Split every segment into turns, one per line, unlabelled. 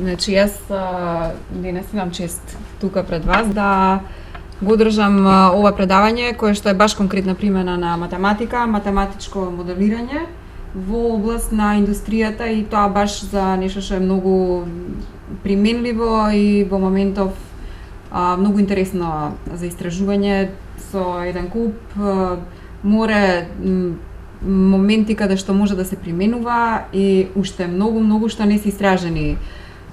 Значи јас денес имам чест тука пред вас да го одржам ова предавање кое што е баш конкретна примена на математика, математичко моделирање во област на индустријата и тоа баш за нешто што е многу применливо и во моментов многу интересно за истражување со еден куп море моменти каде што може да се применува и уште многу што не се истражени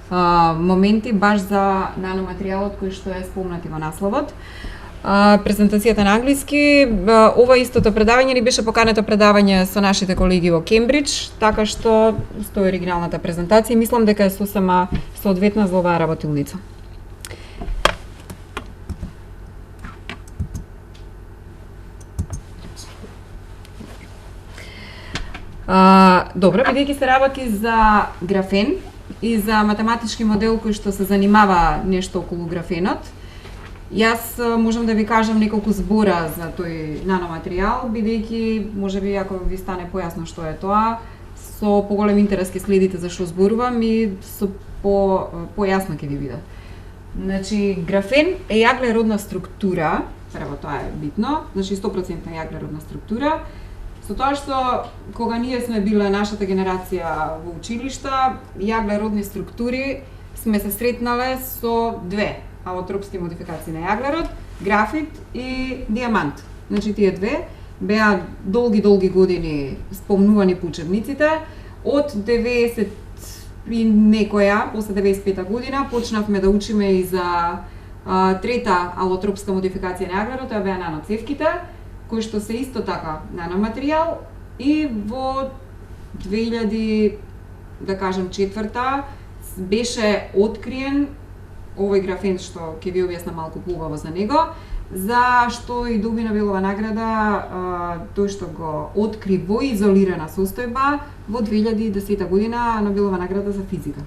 моменти баш за наноматеријалот кој што е спомнати во насловот. Презентацијата на англиски, ова истото предавање ни беше покането предавање со нашите колеги во Кембридж, така што стои оригиналната презентација и мислам дека е сосема соодветна за оваа работилница. Добро, бидејќи се работи за графен и за математички модел кој што се занимава нешто околу графенот, јас можам да ви кажам неколку збора за тој наноматеријал, бидејќи можеби ако ви стане појасно што е тоа, со поголем интерес ќе следите за што зборувам и со појасно ќе ви биде. Значи, графен е јаглеродна структура, прво тоа е битно, значи 100% јаглеродна структура, со тоа што кога ние сме биле нашата генерација во училишта, јаглеродни структури сме се сретнале со две алотропски модификации на јаглерод, графит и диамант. Значи тие две беа долги години спомнувани по учебниците. Од 90 и некоја, после 95-та година, почнавме да учиме и за трета алотропска модификација на јаглерод, тоа беа наноцевките, кои што се исто така наноматеријал и во 2000, да кажем, четврта беше откриен овој графен што ќе ви објаснам малку поубаво за него, за што и доби Нобелова награда тој што го откри во изолирана состојба во 2010 година Нобелова награда за физика.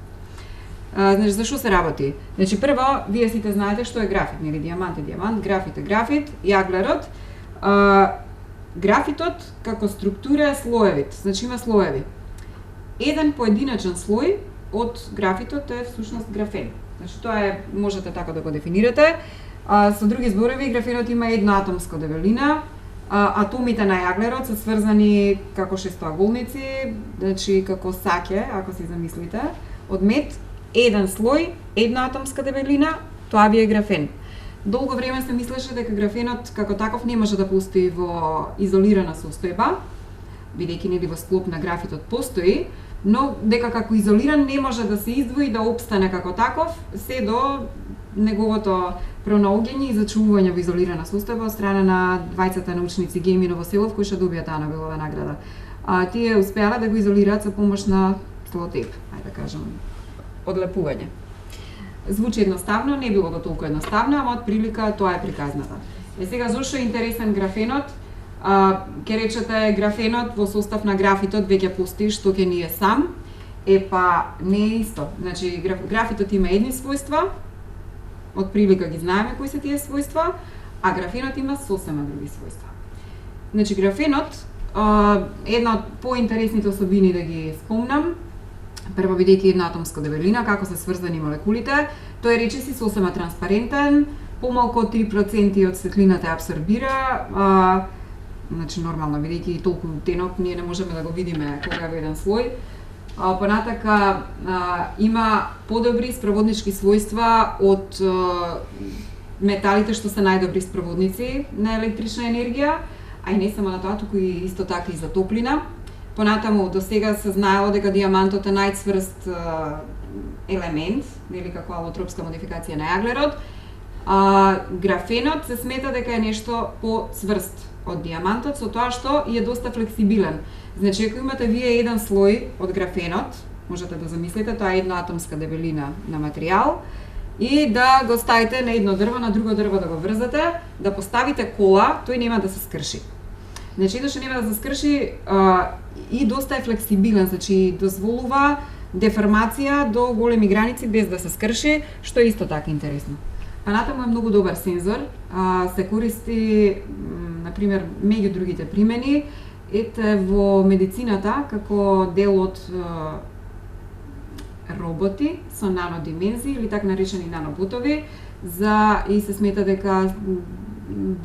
Значи, за што се работи? Значи, прво, вие сите знаете што е графит, нели диамант е диамант, графит е графит, јаглерод. Графитот како структура е слоевит, значи има слоеви. Еден поединачен слој од графитот е всушност графен. Значи тоа е, можете така да го дефинирате. Со други зборови, графенот има една атомска дебелина. Атомите на јаглерод се сврзани како шестоаголници, значи како саќе, ако си замислите, од мед, еден слој, една атомска дебелина, тоа ви е графен. Долго време се мислеше дека графенот како таков не може да постои во изолирана состојба, бидејќи нели во склоп на графитот постои, но дека како изолиран не може да се издвои да опстане како таков, се до неговото пронаоѓање и зачувување во изолирана состојба од страна на двајцата научници Гейм и Новоселов кои што добија таа Нобелова награда. Тие успеале да го изолираат со помош на селотейп, ајде да кажам, одлепување. Звучи едноставно, не било го толку едноставно, ама од прилика тоа е приказната. Сега зошто е интересен графенот? Ке речете графенот во состав на графитот веќе постои, што ќе ни е сам, не е исто. Значи графитот има едни својства, од прилика ги знаеме кои се тие својства, а графенот има сосема други својства. Значи графенот, една од поинтересните особини да ги спомнам, прво бидејќи една атомска дебелина, како се сврзани молекулите, тој е речиси сосема транспарентен, помалку од 3% од светлината ја абсорбира, значи нормално, бидејќи толку тенок ние не можеме да го видиме кога е во еден слој. Понатака има подобри спроводнички својства од металите што се најдобри спроводници на електрична енергија, а и не само на тоа, туку и исто така и за топлина. Понатаму, до сега се знаело дека диамантот е најцврст елемент, нели како алотропска модификација на јаглерод. Графенот се смета дека е нешто поцврст од диамантот, со тоа што е доста флексибилен. Значи, ако имате вие еден слој од графенот, можете да замислите, тоа е една атомска дебелина на материјал, и да го ставите на едно дрво, на друго дрво да го врзате, да поставите кола, тој нема да се скрши. Значи, едно што нема да се скрши и доста е флексибилен, значи дозволува деформација до големи граници без да се скрши, што е исто така интересно. Понатаму е многу добар сензор, се користи, например, меѓу другите примени, во медицината како дел од роботи со нанодимензии или така наречени наноботови и се смета дека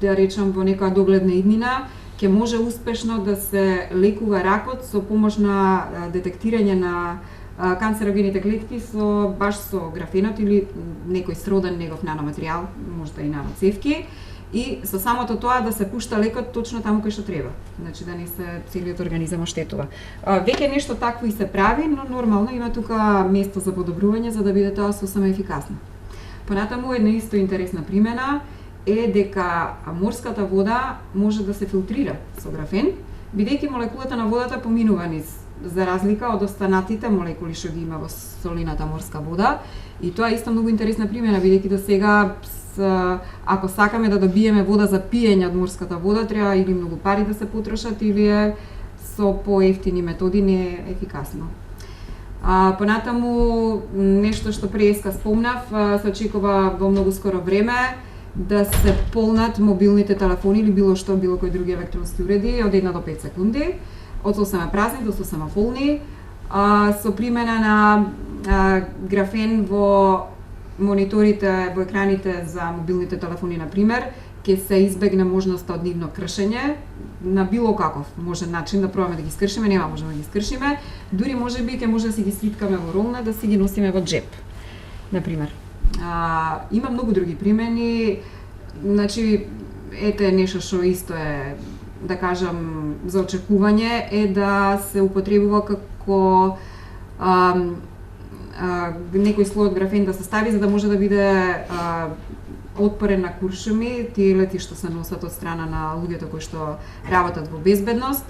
да речам во некоја догледна иднина ќе може успешно да се лекува ракот со помош на детектирање на канцерогените клетки баш со графенот или некој сроден негов наноматеријал, можда и наноцевки, и со самото тоа да се пушта лекот точно таму кај што треба. Значи да не се целиот организам оштетува. Веќе нешто такво и се прави, но нормално има тука место за подобрување за да биде тоа сосема ефикасно. Понатаму една исто интересна примена е дека морската вода може да се филтрира со графен, бидејќи молекулата на водата поминува низ, за разлика од останатите молекули што ги има во солената морска вода. И тоа е исто многу интересна примена, бидејќи до сега ако сакаме да добиеме вода за пиење од морската вода, треба или многу пари да се потрошат или со поевтини методи не е ефикасно. Понатаму нешто што преска спомнав, се очекува во многу скоро време да се полнат мобилните телефони или било кој други електронски уреди од 1 до 5 секунди, од сосема празни до сосема полни, со примена на графен во мониторите, во екраните за мобилните телефони, например, ќе се избегне можноста од нивно кршење на било каков начин да пробаме да ги скршиме, нема можеме да ги скршиме, дури можеби ќе може да си ги слиткаме во ролна, да си ги носиме во джеп, например. Има многу други примени, значи, ете нешто што исто е, да кажам, за очекување е да се употребува како некој слој од графен да се стави за да може да биде отпорен на куршуми, тие лети што се носат од страна на луѓето кои што работат во безбедност.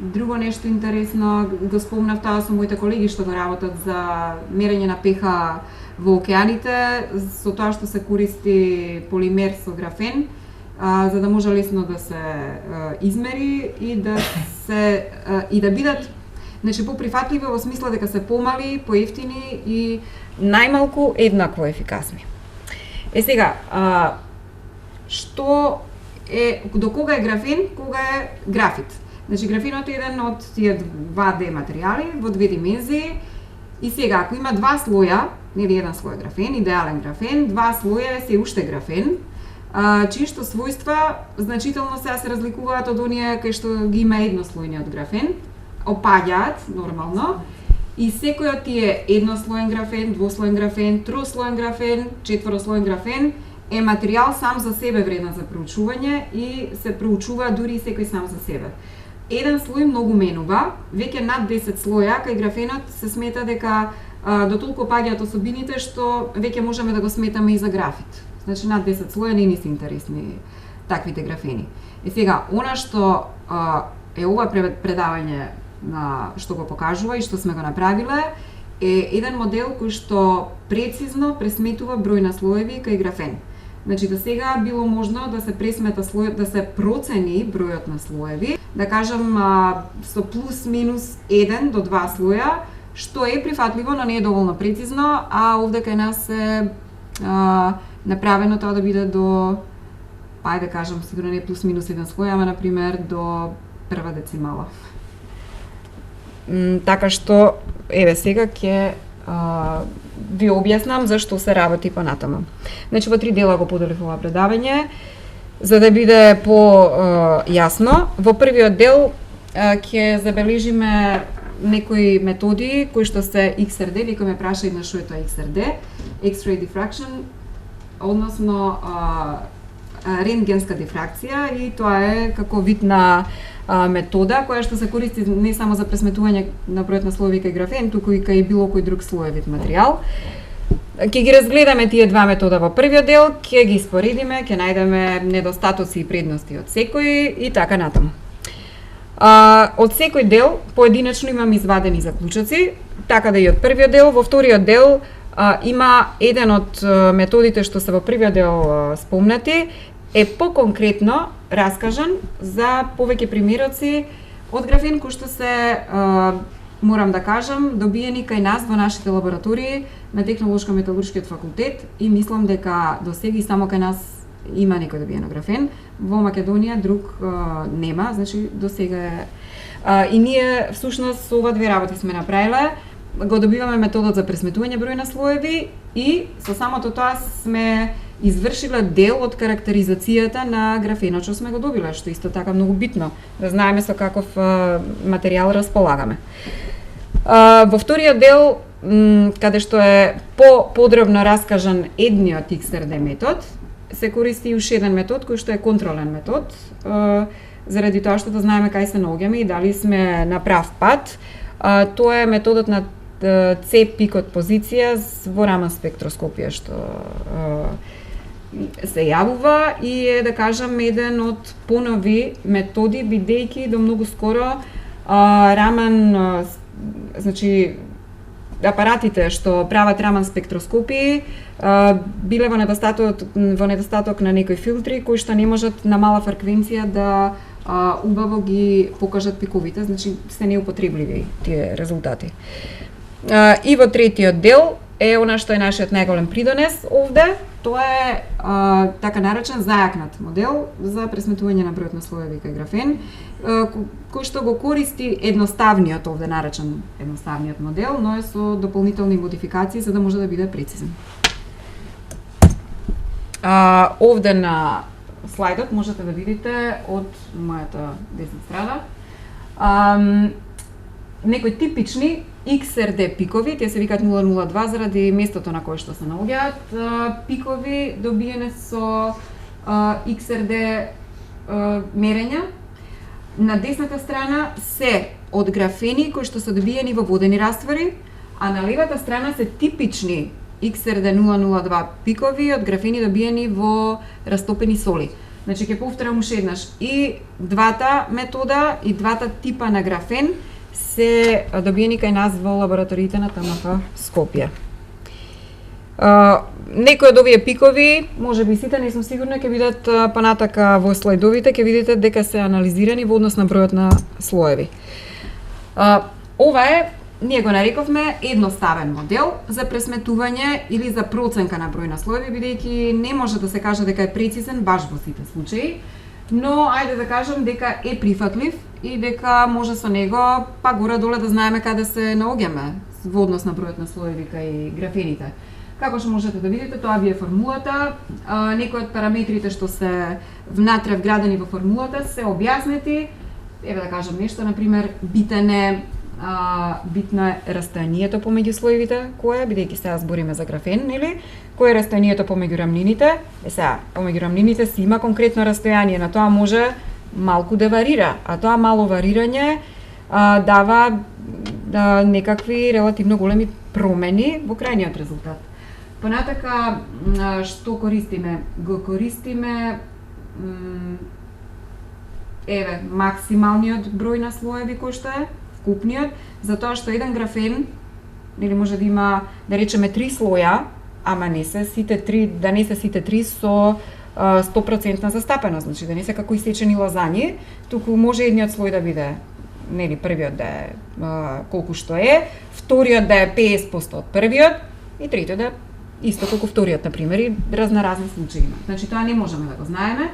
Друго нешто интересно, го спомнав тоа со моите колеги што го работат за мерење на pH во океаните, со тоа што се користи полимер со графен, за да може лесно да се измери и да бидат поприфатливи во смисла дека се помали, поевтини и најмалку еднакво ефикасни. Сега, што е, до кога е графен, кога е графит? Значи, графенот е еден од тие 2D материјали во две димензии и сега, ако има два слоја, нели еден слој графен, идеален графен, два слоја е се уште графен, чии што својства значително се разликуваат од оние кај што ги има еднослојниот графен, опаѓаат нормално и секој од тие еднослоен графен, двослоен графен, трослоен графен, четворослоен графен е материјал сам за себе вреден за проучување и се проучува дури секој сам за себе. Еден слој многу менува, веќе над 10 слоја кај графенот се смета дека до толку паѓаат особините што веќе можеме да го сметаме и за графит. Значи над 10 слоја не ни се интересни таквите графени. Сега, она што е ова предавање што го покажува и што сме го направиле е еден модел кој што прецизно пресметува број на слоеви кај графен. Значи до сега било можно да се пресмета слојот, да се процени бројот на слоеви, да кажам со плюс минус 1 до 2 слоја, што е прифатливо, но не е доволно прецизно, а овде кај нас е направено тоа да биде до, да кажам, сигурно не плюс минус 1 слој, ама например до прва децимала. Така што, еве сега ќе ви објаснам зашто се работи понатаму. Значи во 3 дела го поделив ова предавање, за да биде по-јасно. Во првиот дел ќе забележиме некои методи кои што се XRD, некој ме праша една што е тоа XRD, X-ray diffraction, односно рентгенска дифракција, и тоа е како вид на метода која што се користи не само за пресметување на бројот на слоеви кај графен, туку и кај било кој друг слоевит материјал. Ќе ги разгледаме тие два метода во првиот дел, ќе ги споредиме, ќе најдеме недостатоци и предности од секој и така натаму. Од секој дел поединечно имам извадени заклучоци, така да и од првиот дел. Во вториот дел има еден од методите што се во првиот дел спомнати, е поконкретно раскажан за повеќе примероци од графен кои што се, морам да кажам, добиени кај нас во нашите лаборатории на Технолошко-металуршкиот факултет, и мислам дека до сега и само кај нас има некој добиено графен. Во Македонија друг нема, значи до сега е. И ние всушност со ова две работи сме направиле. го добиваме методот за пресметување број на слоеви и со самото тоа сме извршиле дел од карактеризацијата на графенот што сме го добиле, што исто така многу битно, да знаеме со каков материјал располагаме. Во вториот дел, каде што е подробно раскажан едниот XRD метод, се користи уште еден метод кој што е контролен метод, заради тоа што да знаеме кај се наоѓаме и дали сме на прав пат. Тоа е методот на C пикот позиција во Раман спектроскопија што се јавува и е, да кажам, еден од понови методи, бидејќи до многу скоро Раман, значи апаратите што прават Раман спектроскопии биле во недостаток на некои филтри кои што не можат на мала фреквенција да убаво ги покажат пиковите, значи се неупотребливи тие резултати. И во третиот дел е она што е нашиот најголем придонес овде, тоа е така наречен зајакнат модел за пресметување на бројот на слоеви кај графен, кој што го користи едноставниот овде наречен едноставниот модел, но е со дополнителни модификации за да може да биде прецизен. Овде на слайдот можете да видите од мојата десна страна некои типични XRD пикови, тие се викаат 002 заради местото на кое што се наоѓаат, пикови добиени со XRD мерења. На десната страна се од графени кои што се добиени во водени раствори, а на левата страна се типични XRD 002 пикови од графени добиени во растопени соли. Значи ќе повторам уште еднаш, и двата метода и двата типа на графен се добиени кај нас во лабораториите на ТМФ Скопје. Некои од овие пикови, може би сите, не сум сигурна, ќе видат понатака во слайдовите, ќе видите дека се анализирани во однос на бројот на слоеви. Ова е, ние го нарековме, едноставен модел за пресметување или за проценка на број на слоеви, бидејќи не може да се каже дека е прецизен баш во сите случаи, но ајде да кажам дека е прифатлив и дека може со него па горе-доле да знаеме каде се наоѓаме во однос на бројот на слоеви кај графените. Како што можете да видите, тоа ви е формулата. Некои од параметрите што се внатре вградени во формулата се објаснети. Еве да кажам нешто, например, битно е растојанието помеѓу слоевите, кое, бидејќи сега збориме за графен, нели? Кое е растојанието помеѓу рамнините? Сега, помеѓу рамнините си има конкретно растојание, на тоа може малку да варира, а тоа мало варирање дава некакви релативно големи промени во крајниот резултат. Понатака, што користиме? Го користиме максималниот број на слоеви кој што е, вкупниот, затоа што еден графен, или може да има, да речеме, 3 слоја, ама не се сите 3 со 100% застапеност, значи да не се како исечени лазањи, туку може едниот слој да биде, нели, првиот да е колку што е, вториот да е 50% од првиот и третиот да е исто колку вториот, например, и разни случаи има. Значи тоа не можеме да го знаеме.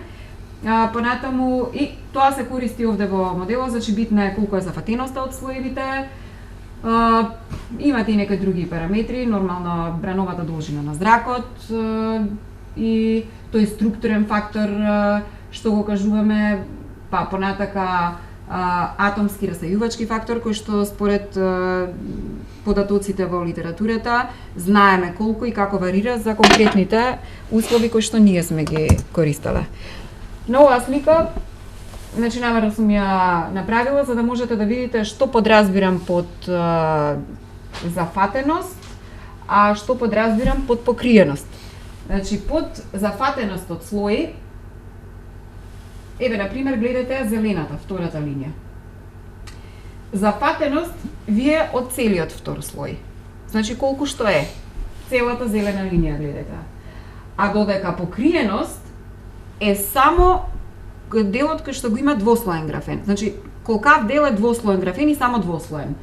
Понатаму и тоа се користи овде во моделот, значи битно е колку е зафатеноста од слоевите. Имате и некои други параметри, нормално брановата должина на зракот и тој структурен фактор што го кажуваме, па понатака атомски расејувачки фактор кој што според податоците во литературата знаеме колку и како варира за конкретните услови кои што ние сме ги користеле. На оваа слика, значи намерно сум ја направила за да можете да видите што подразбирам под зафатеност, а што подразбирам под покриеност. Значи под зафатеност од слои, еве например гледате зелената, втората линија. Зафатеност ви е од целиот втор слој. Значи колку што е целата зелена линија гледате. А додека покриеност е само делот кој што го има двослоен графен. Значи, колкав дел е двослоен графен и само двослоен.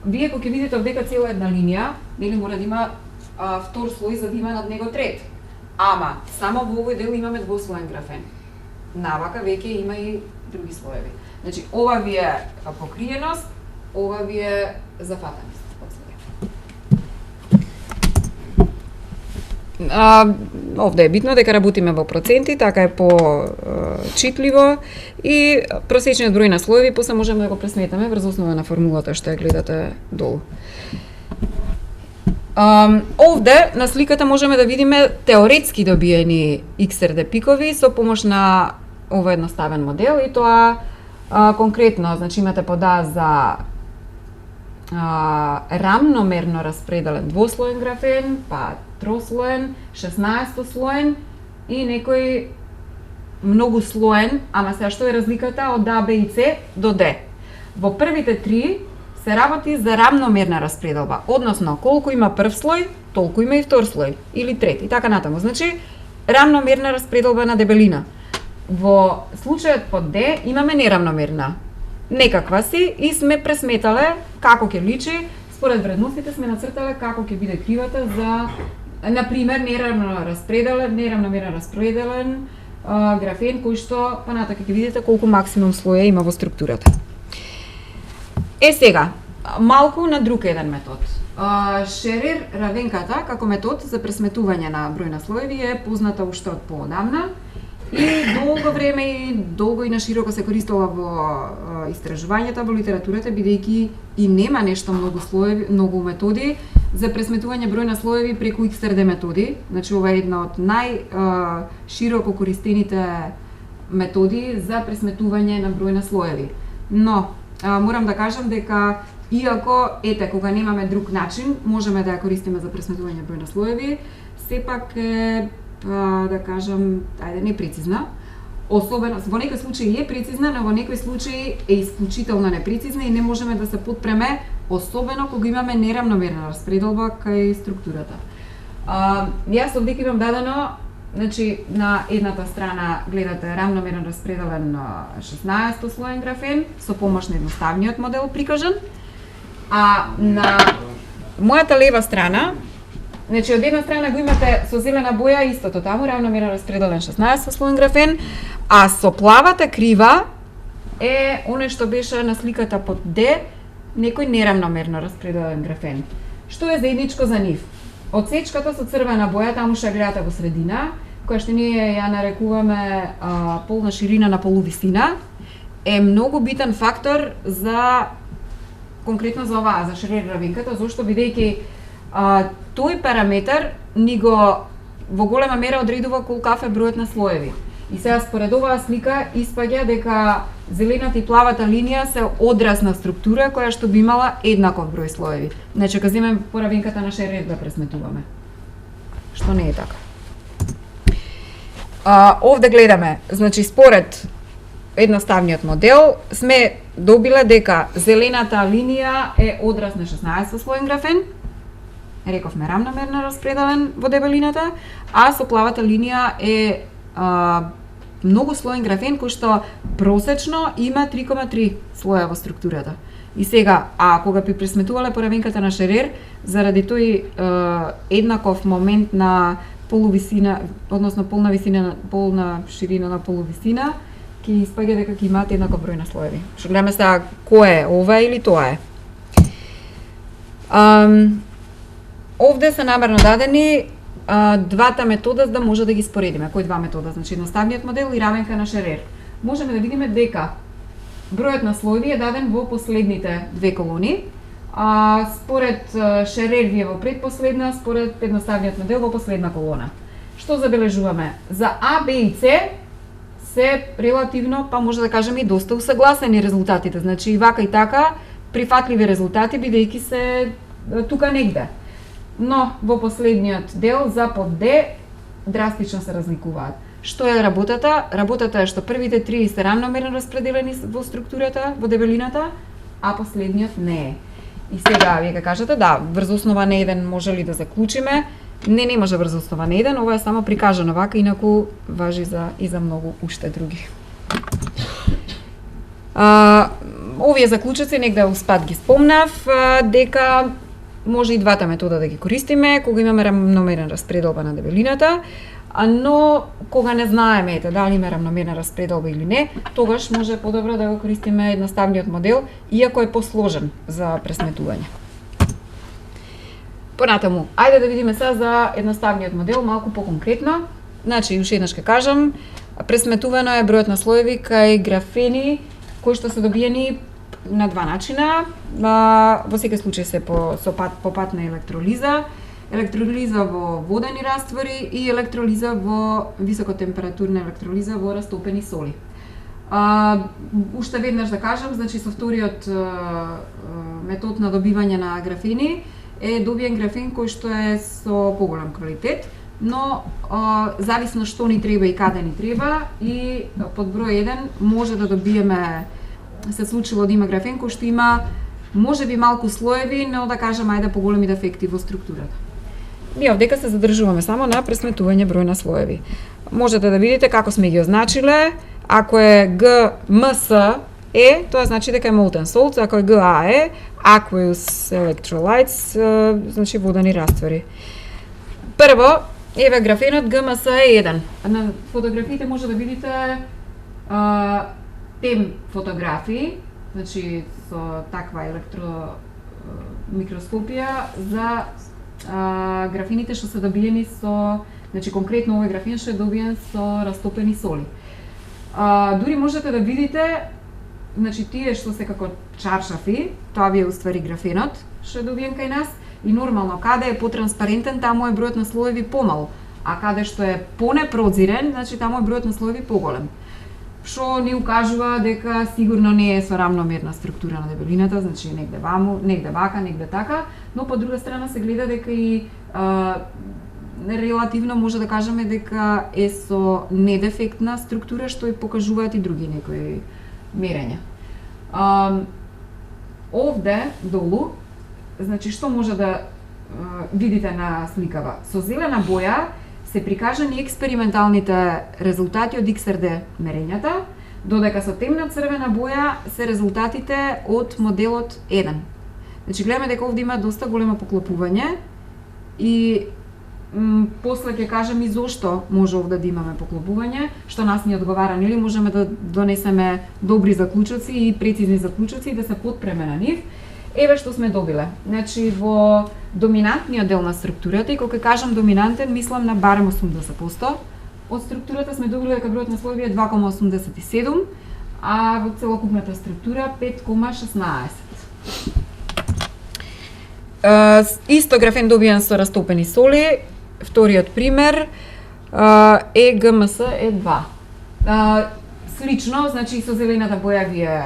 Вие кога ќе видите овдека цела една линија, нели мора да има втор слој за да има над него трет. Ама само во овој дел имаме двослоен графен. Навака веќе има и други слоеви. Значи, ова ви е покриеност, ова ви е зафатеност од слоеви. Овде е битно дека работиме во проценти, така е читливо и просечниот број на слоеви после можеме да го пресметаме врз основа на формулата што ја гледате долу. Овде на сликата можеме да видиме теоретски добиени XRD пикови со помош на овој едноставен модел и тоа конкретно, значи имате пода за рамномерно распределен двослоен графен, па трослоен, 16-слоен и некој многу слоен, ама сега што е разликата од А, Б и С до Д? Во првите три се работи за рамномерна распределба, односно колку има прв слој, толку има и втор слој или трети, и така натаму. Значи рамномерна распределба на дебелина. Во случајот под Д имаме нерамномерна. Некаква си и сме пресметале како ќе личи, според вредностите сме нацртале како ќе биде кривата за, например, нерамномерно распределен графен кој што понатака ќе видите колку максимум слоја има во структурата. Сега, малку на друг еден метод. Шерер равенката како метод за пресметување на број на слоеви е позната уште од поодамна и долго време и долго и на широко се користела во истражувањата во литературата, бидејќи и нема нешто многу слоеви, многу методи за пресметување број на слоеви преку XRD методи. Значи ова е една од најшироко користените методи за пресметување на број на слоеви. Но морам да кажам дека иако кога немаме друг начин, можеме да ја користиме за пресметување број на слоеви, сепак е да кажам, непрецизна. Особено во некои случаи е прецизна, но во некои случаи е исклучително непрецизна и не можеме да се потпреме, особено кога имаме нерамномерна распределба кај структурата. Јас овде имам дадено, значи на едната страна гледате рамномерно распределен 16-слоен графен со помош на едноставниот модел прикажан, а на мојата лева страна, значи од една страна го имате со зелена боја истото таму, рамномерно распределен 16-слоен графен, а со плавата крива е оној што беше на сликата под Д, некој нерамномерно распределен графен. Што е заедничко за нив? Отсечката со црвена боја, таму што гледате во средина, која што ние ја нарекуваме полна ширина на полувисина, е многу битен фактор за конкретно за оваа, за Шерер равенката, зашто бидејќи тој параметар ни го во голема мера одредува колкав е бројот на слоеви. И сега според оваа слика испаѓа дека зелената и плавата линија се одраз на структура која што би имала еднаков број слоеви. Значи кога земеме по равенката на Шерер да пресметуваме. Што не е така. Овде гледаме, значи според едноставниот модел сме добиле дека зелената линија е одраз на 16-слоен графен, рековме рамномерно распределен во дебелината, а со плавата линија е многу слоен графен кој што просечно има 3,3 слоја во структурата. И сега, кога би пресметувале по равенката на Шерер, заради тој еднаков момент на полувисина, односно полна ширина на полувисина, ќе испаѓа дека ќе имаат еднаков број на слоеви. Што гледаме сега кој е, ова или тоа е. Овде се намерно дадени двата метода за да може да ги споредиме. Кои два метода? Значи едноставниот модел и равенка на Шерер. Можеме да видиме дека бројот на слоеви е даден во последните две колони, според Шерер ви е во предпоследна, според едноставниот модел во последна колона. Што забележуваме? За А, Б и С се релативно, па може да кажеме и доста усагласени резултатите. Значи и вака и така прифатливи резултати бидејќи се тука негде. Но во последниот дел за под Д драстично се разликуваат. Што е работата? Работата е што првите три се рамномерно распределени во структурата, во дебелината, а последниот не е. И сега вие ќе кажете, да, врз основа на еден може ли да заклучиме? Не може врз основа на еден, ова е само прикажано вака, инаку важи и за многу уште други. Овие заклучоци негде успат ги спомнав, дека може и двата метода да ги користиме кога имаме рамномерна распределба на дебелината, но кога не знаеме дали има рамномерна распределба или не, тогаш може подобро да го користиме едноставниот модел, иако е посложен за пресметување. Понатаму, ајде да видиме сега за едноставниот модел малку поконкретно. Значи, уште еднаш ќе кажам, пресметувано е бројот на слоеви кај графени кои што се добиени на два начина. Во секој случај се по пат на електролиза во водени раствори и електролиза во високотемпературна електролиза во растопени соли. Уште веднаш да кажам, значи со вториот метод на добивање на графени е добиен графен кој што е со поголем квалитет, но зависно што ни треба и каде ни треба, и под број 1 може да добиеме, се случило да има графен кој што има можеби малку слоеви, но да кажам ајде поголеми дефекти во структурата. Ние овдека се задржуваме само на пресметување број на слоеви. Можете да видите како сме ги означиле. Ако е GMS тоа значи дека е molten salt, ако е GA aqueous electrolytes, значи водени раствори. Прво, еве графенот GMS е 1. На фотографиите може да видите тем фотографии, значи со таква микроскопија за графените што се добиени со, значи конкретно овој графен што е добиен со растопени соли. Дури можете да видите, значи тие што се како чаршафи, тоа ви е уствари графенот што е добиен кај нас, и нормално каде е потранспарентен, таму е бројот на слоеви помал, а каде што е понепрозирен, значи таму е бројот на слоеви поголем. Што ни укажува дека сигурно не е со рамномерна структура на дебелината, значи негде ваму, негде вака, негде така, но по друга страна се гледа дека и релативно може да кажеме дека е со недефектна структура, што и покажуваат и други некои мерења. Овде долу, значи што може да видите на сликава? Со зелена боја се прикажани експерименталните резултати од XRD мерењата, додека со темна црвена боја се резултатите од моделот 1. Значи гледаме дека овде има доста големо поклопување и после ќе кажам и зошто може овде да имаме поклопување, што нас ни одговара, нели можеме да донесеме добри заклучоци и прецизни заклучоци и да се потпреме на нив. Еве што сме добиле. Значи во доминантниот дел на структурата, и кога кажам доминантен, мислам на барем 80% од структурата, сме добиле дека бројот на слоеви е 2,87, а во целокупната структура 5,16. Исто графен добиен со растопени соли. Вториот пример е GMS е 2. Слично, значи со зелената боја ви е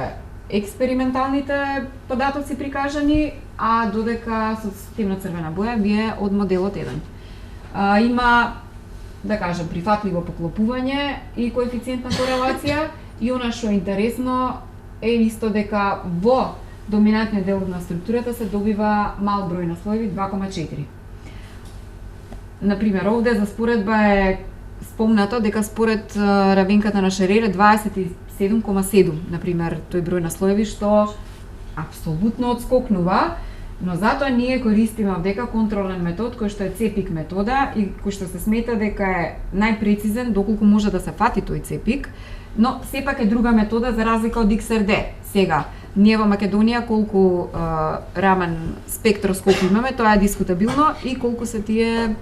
експерименталните податоци прикажани, а додека со темна црвена боја ви е од моделот 1. Има, да кажам, прифатливо поклопување и коефициент на корелација, и она што е интересно е исто дека во доминантниот дел на структурата се добива мал број на слоеви, 2,4. Например, овде за споредба е спомнато дека според равенката на Шерер е 27,7, например, тој број на слоеви, што апсолутно одскокнува, но затоа ние користиме овдека контролен метод кој што е CEPIC метода и кој што се смета дека е најпрецизен доколку може да се фати тој CEPIC, но сепак е друга метода за разлика од XRD. Сега, ние во Македонија колку рамен спектроскоп имаме, тоа е дискутабилно, и колку се тие,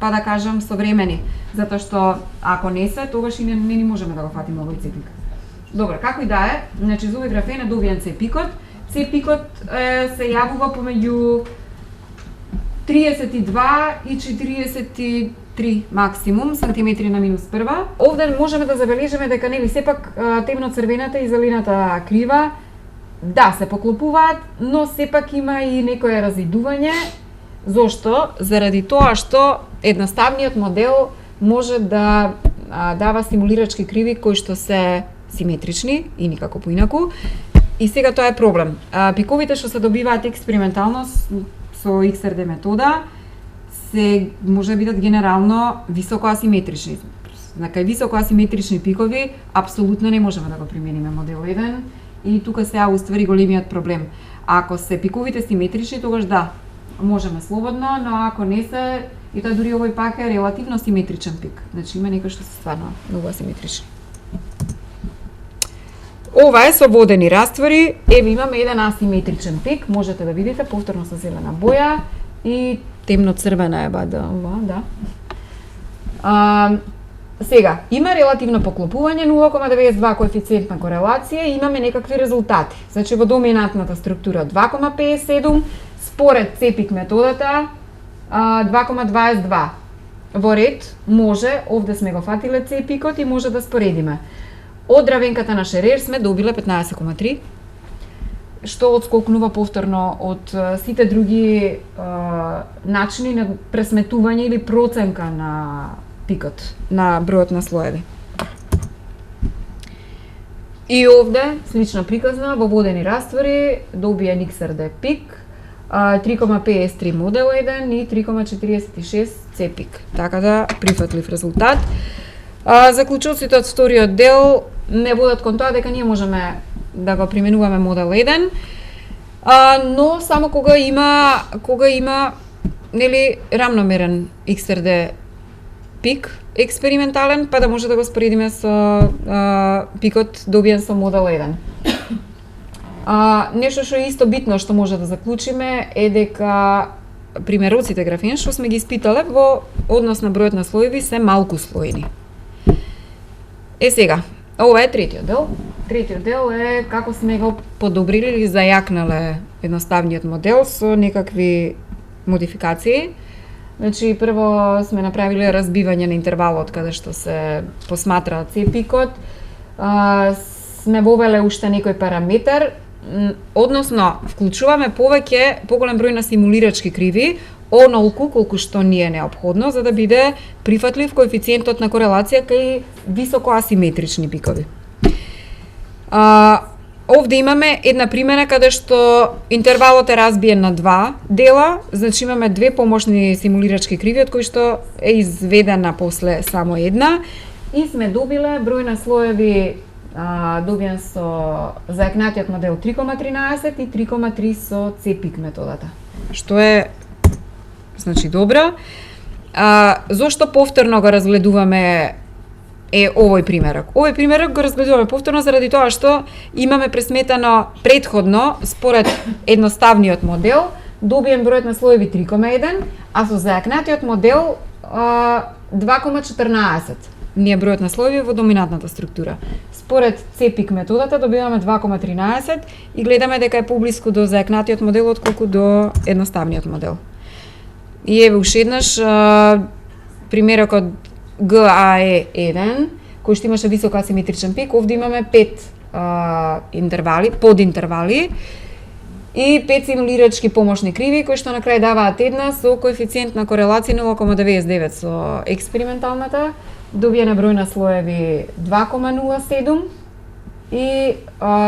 па да кажам, современи, затоа што ако не се, тогаш и не ни можеме да го фатиме овој CEPIC. Добро, како и да е, значи за овој графен е добиен CEPIC-от. CEPIC-от се јавува помеѓу 32 и 43 максимум сантиметри на минус прва. Овде можеме да забележиме дека нели сепак темно-црвената и зелената крива да се поклопуваат, но сепак има и некое разидување. Зошто? Заради тоа што едноставниот модел може да дава стимулирачки криви кои што се симетрични и никако поинаку. И сега тоа е проблем. Пиковите што се добиваат експериментално со XRD метода се може да бидат генерално високо асиметрични. Кај високо асиметрични пикови апсолутно не можеме да го примениме модел 1 и тука се уствари големиот проблем. Ако се пиковите симетрични, тогаш да, можеме слободно, но ако не се, и тоа дури овој пак е релативно симетричен пик. Значи има некои што се стварно многу асиметрични. Ова е со водени раствори. Еве имаме еден асиметричен пик, можете да видите повторно со зелена боја. и темно-црвена е бада ова, да. Сега, има релативно поклопување 0,92 коефициент на корелација и имаме некакви резултати. Значи во доминантната структура 2,57, според ЦЕПИК методата 2,22. Во ред може, овде сме го фатиле ЦЕПИКот и може да споредиме. Од равенката на Шерер сме добиле 15,3, што отскокнува повторно од сите други начини на пресметување или проценка на пикот, на бројот на слоеви. И овде, слична приказна, во водени раствори добиен XRD пик, 3,53 модел 1 и 3,46 ЦЕПИК. Така да, прифатлив резултат. Заклучоците од вториот дел не водат кон тоа дека ние можеме да го применуваме модел 1, но само кога има нели рамномерен XRD пик експериментален, па да може да го споредиме со пикот добиен со модел 1. Нешто што е исто битно што може да заклучиме е дека примероците графен што сме ги испитале во однос на бројот на слоеви се малку слоени. Сега, ова е третиот дел. Третиот дел е како сме го подобрили или зајакнале едноставниот модел со некакви модификации. Значи, прво сме направиле разбивање на интервалот каде што се посматра ЦЕПИКот. Сме вовеле уште некој параметар, односно вклучуваме поголем број на симулирачки криви, онолку колку што ни е неопходно за да биде прифатлив коефициентот на корелација кај високо асиметрични пикови. Овде имаме една примера каде што интервалот е разбиен на два дела, значи имаме две помошни симулирачки криви од кои што е изведена после само една и сме добиле број на слоеви добиен со зајакнатиот модел 3,13 и 3,3 со ЦЕПИК методата. Што е значи добро. Зошто повторно го разгледуваме овој примерок? Овој примерок го разгледуваме повторно заради тоа што имаме пресметано претходно според едноставниот модел добиен бројот на слоеви 3,1, а со зајакнатиот модел 2,14. Ние бројот на слоеви во доминантната структура. Според ЦЕПИК методата добиваме 2,13 и гледаме дека е поблиску до зајакнатиот модел отколку до едноставниот модел. И еве уште еднаш примерокот GAE1, кој што имаше високо асиметричен пик, овде имаме 5 интервали, подинтервали и 5 симулирачки помошни криви кои што на крај даваат една со коефициент на корелација 0,99 со експерименталната, добиена број на слоеви 2,07 и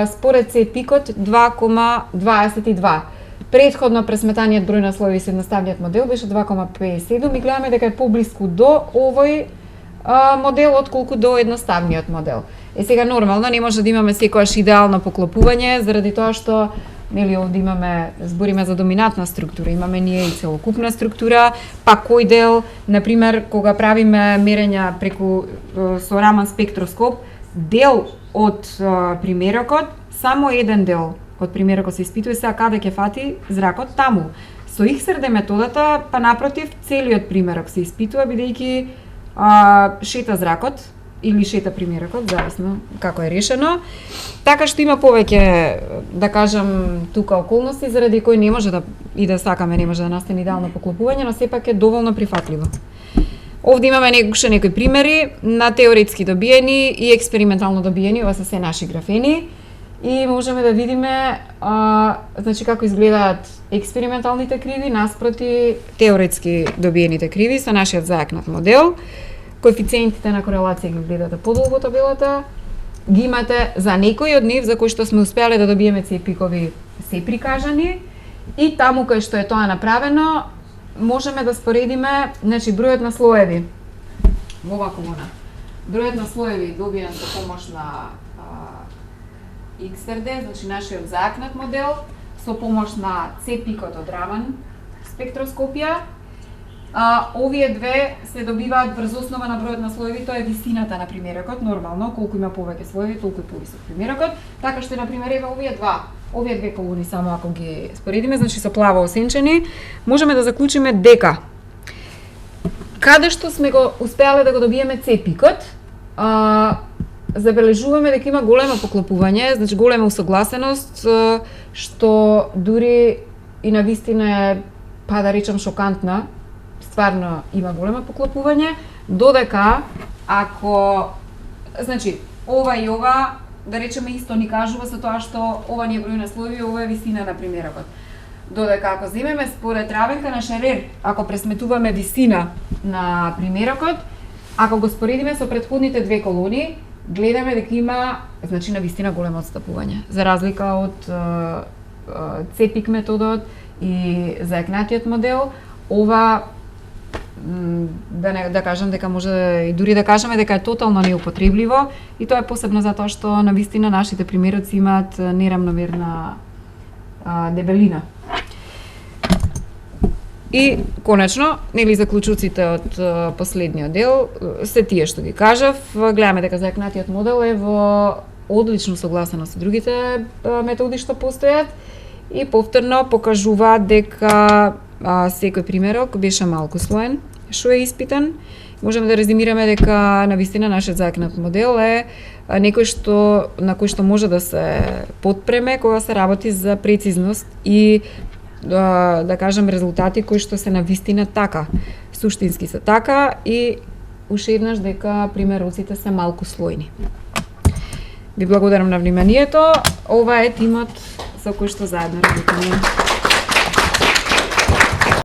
според ЦЕПИКот 2,22. Предходно пресметаниот број на слоеви со едноставниот модел беше 2,57 и гледаме дека е поблиску до овој модел отколку до едноставниот модел. Сега нормално не може да имаме секојаш идеално поклопување заради тоа што нели овде имаме збориме за доминантна структура, имаме ние и целокупна структура, па кој дел, на пример, кога правиме мерења преку со Раман спектроскоп, дел од примерокот, само еден дел од примерокот се испитува сега каде ќе фати зракот таму. Со XRD методата, па напротив, целиот примерок се испитува бидејќи шета зракот или шета примерокот, зависно како е решено. Така што има повеќе, да кажам, тука околности заради кои не може да и да сакаме не може да настане идеално поклопување, но сепак е доволно прифатливо. Овде имаме некои примери на теоретски добиени и експериментално добиени, ова се се наши графени. И можеме да видиме значи како изгледаат експерименталните криви наспроти теоретски добиените криви со нашиот зајакнат модел. Коефициентите на корелација ги гледате подолго табелата. Ги имате за некои од нив за кои што сме успеале да добиеме ЦЕПИКови се прикажани и таму кај што е тоа направено можеме да споредиме значи бројот на слоеви. Во ова колона. Бројот на слоеви добиен со помош на XRD, значи нашиот зајакнат модел, со помош на ЦЕПИКот од Раман спектроскопија. Овие две се добиваат врз основа на бројот на слоеви, тоа е висината на примерокот, нормално, колку има повеќе слоеви, толку е повисок примерокот. Така што, на пример, еве овие два овие две колони само ако ги споредиме, значи со плаво осенчени, можеме да заклучиме дека каде што сме го успеале да го добиеме цепикот, забележуваме дека има големо поклопување, значи голема усогласеност, што дури и на вистина е, па да речам, шокантна. Стварно има големо поклопување, додека ако, значи, ова и ова, да речеме, исто ни кажува со тоа што ова ни е број на слоеви, ова е висина на примерокот. Додека ако земеме според Равенка на Шерер, ако пресметуваме висина на примерокот, ако го споредиме со претходните две колони, гледаме дека има, значи, на вистина големо отстапување. За разлика од цепик методот и заекнатиот модел, ова да кажам дека може и дури да кажеме дека е тотално неупотребливо, и тоа е посебно затоа што на вистина нашите примероци имаат нерамномерна дебелина. И конечно, нели заклучуците од последниот дел се тие што ги кажав. Гледаме дека заекнатиот модел е во одлично согласено со другите методи што постојат и повторно покажуваат дека секој примерок беше малку слоен, што е испитан. Можеме да резимираме дека на вистина нашиот заекнат модел е некој што на кој што може да се потпреме кога се работи за прецизност и да кажам резултати кои што се на вистина така, суштински се така, и уште еднаш дека примероците се малку слојни. Ви благодарам на вниманието. Ова е тимот со кој што заедно работиме.